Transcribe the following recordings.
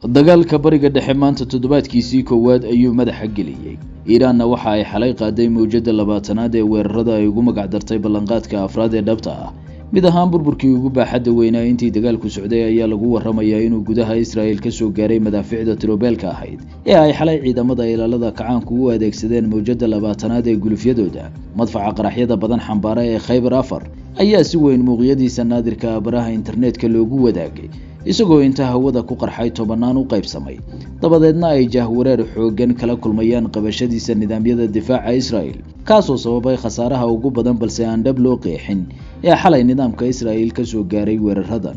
dagaalka bariga dhexe maanta toddobaadkiisii koowaad ayuu madaxa geliyay. Iiraanna waxa ay xalay qaaday mowjada 20aad ee weerarada ay ugu magac dartay ballanqaadka afraad ee dhabta ah. mid ahaan burburkii ugu baaxadda weynaa intii dagaalku socday ayaa lagu warramayaa inuu gudaha Israa'iil ka soo gaaray madaaficda tirobeelka ahayd ee ay xalay ciidamada ilaalada kacaanku u adeegsadeen mowjada 20aad ee gulufyadooda. madfaca qaraxyada badan xambaara ee Khaybar 4 ayaa si weyn muuqyadiisa naadirka baraha internetka loogu wadaagay, isagoo inta hawada ku qarxay tobanaan u qaybsamay. dabadeedna ay jahwareer xoogan kala kulmayaan qabashadiisa nidaamyada difaaca Israa'iil, kaasoo sababay khasaaraha ugu badan balse aan dhab loo qeexin ee xalay nidaamka Israa'iil ka soo gaaray weeraradan.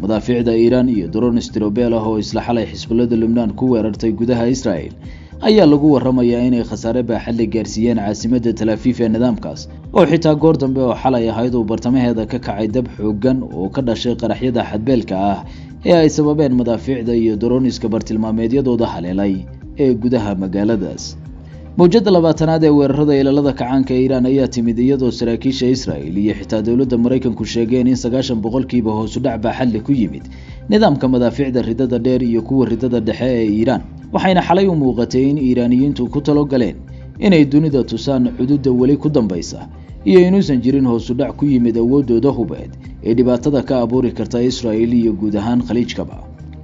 madaaficda Iiraan iyo drones tirobeel ah oo isla xalay Xisbulada Lubnaan ku weerartay gudaha Israa'iil ayaa lagu warramayaa inay khasaare baaxad la gaarsiiyeen caasimadda Tel Aviv ee nidaamkaas, oo xitaa goor dambe oo xalay ahayd uu bartamaheeda ka kacay dab xoogan oo ka dhashay qaraxyada xadbeelka ah ee ay sababeen madaaficda iyo droneska bartilmaameedyadooda haleelay ee gudaha magaaladaas. mowjada 20aad ee weerarada ilaalada kacaanka Iiraan ayaa timid iyadoo saraakiisha Israa'iil iyo xitaa dowladda Mareykanku sheegeen in 90% hoos u dhac baaxad leh ku yimid nidaamka madaaficda ridada dheer iyo kuwa ridada dhexe ee Iiraan, waxayna xalay u muuqatay in Iiraaniyiintu ku talo galeen inay dunida tusaan xuduudda weli ku dambaysa iyo inuusan jirin hoos u dhac ku yimid awoodooda hubeed ee dhibaatada ka abuuri karta Israa'iil iyo guud ahaan Khaliijkaba.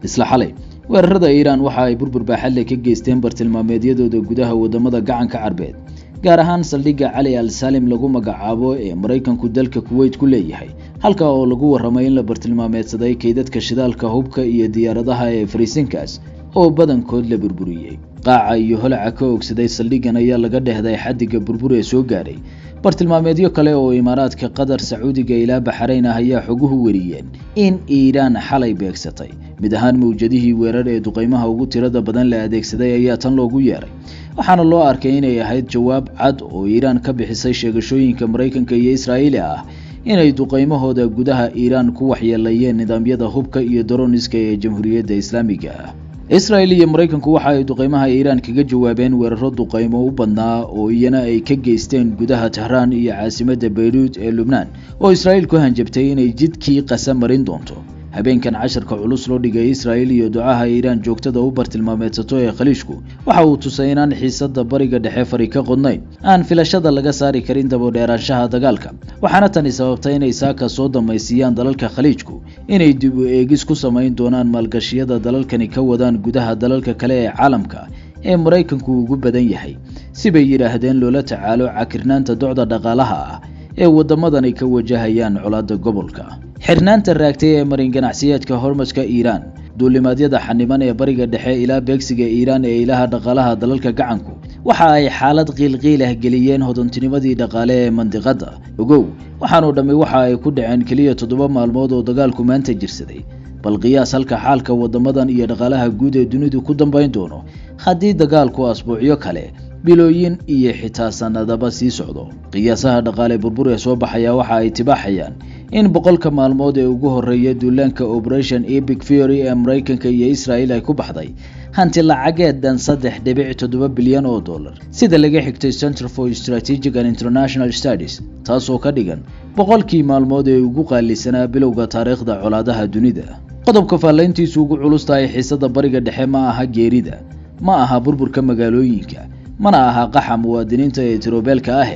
isla xalay weerarada Iiraan waxa ay burbur baaxad leh ka geysteen bartilmaameedyadooda gudaha wadamada gacanka Carbeed, gaar ahaan saldhigga Cali al-Salim lagu magacaabo ee Mareykanku dalka Kuwait ku leeyahay, halka oo lagu warramay in la bartilmaameedsaday kaydadka shidaalka, hubka iyo diyaaradaha ee Fariisinkaas oo badankood la burburiyay. qaaca iyo holaca ka ogsaday saldhiggan ayaa laga dhehday xaddiga burbur ee soo gaaray. bartilmaameedyo kale oo Imaaraadka, Qatar, Sacuudiga ilaa Baxrayn ayaa xoguhu wariyeen in Iiraan xalay beegsatay. mid ahaan mowjadihii weerar ee duqeymaha ugu tirada badan la adeegsaday ayaa tan loogu yeeray, waxaana loo arkay inay ahayd jawaab cad oo Iiraan ka bixisay sheegashooyinka Mareykanka iyo Israa'iil ah inay duqeymahooda gudaha Iiraan ku waxyeelayeen nidaamyada hubka iyo droneska ee Jamhuuriyadda Islaamiga ah. Israa'iil iyo Mareykanku waxa ay duqeymaha Iiraan kaga jawaabeen weeraro duqeymo u badnaa oo iyana ay ka geysteen gudaha Tehran iyo caasimadda Beirut ee Lubnaan, oo Israa'iil ku hanjabtay inay jidkii qasam marin doonto. habeenkan casharka culus loo dhigay Israa'iil iyo ducaha Iiraan joogtada u bartilmaameedsato ee Khaliijku waxa uu tusay inaan xiisadda bariga dhexe fari ka qodnayn, aan filashada laga saari karin dabo dheeraanshaha dagaalka, waxaana tani sababtay inay saaka soo damaysiyaan dalalka Khaliijku inay dib u eegis ku samayn doonaan maalgashiyada dalalkani ka wadaan gudaha dalalka kale ee caalamka ee Mareykanku ugu badan yahay, si bay yiraahdeen loola tacaalo cakirnaanta docda dhaqaalaha ah ee wadamadani ka wajahayaan colaadda gobolka. xirnaanta raagtay ee marin ganacsiyeedka hormuudka Iiraan, duulimaadyada xaniban ee bariga dhexe ilaa beegsiga Iiraan ee ilaha dhaqaalaha dalalka gacanku waxa ay xaalad qiilqiil ah geliyeen hodantinimadii dhaqaale ee mandiqada. ogow, waxaanu dhammi waxa ay ku dhaceen kaliya 7 maalmood oo dagaalku maanta jirsaday, bal qiyaas halka xaalka wadamadan iyo dhaqaalaha guud ee dunidu ku dambayn doono haddii dagaalku asbuucyo kale, bilooyin iyo xitaa sanadaba sii socdo. qiyaasaha dhaqaale burbur ee soo baxaya waxa ay tibaaxayaan in 100 maalmood ee ugu horeeya duulaanka Operation Epic Fury ee Mareykanka iyo Israa'iil ay ku baxday hanti lacageed dhan 3.7 bilyan oo dollar, sida laga xigtay Center for Strategic and International Studies, taasoo ka dhigan 100 maalmood ee ugu qaalisanaa bilowga taariikhda colaadaha dunida. qodobka faalayntiisu ugu culus tahay xiisadda bariga dhexe ma aha geerida, ma aha burburka magaalooyinka, mana aha qaxa muwaadiniinta ee tirobeelka ah,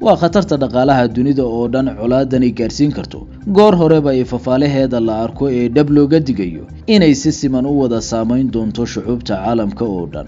waa khatarta dhaqaalaha dunida oo dhan colaadani gaarsiin karto. goor horeba ay fafaalaheeda la arko ee dhab looga digayo inay si siman u wada saameyn doonto shucuubta caalamka oo dhan.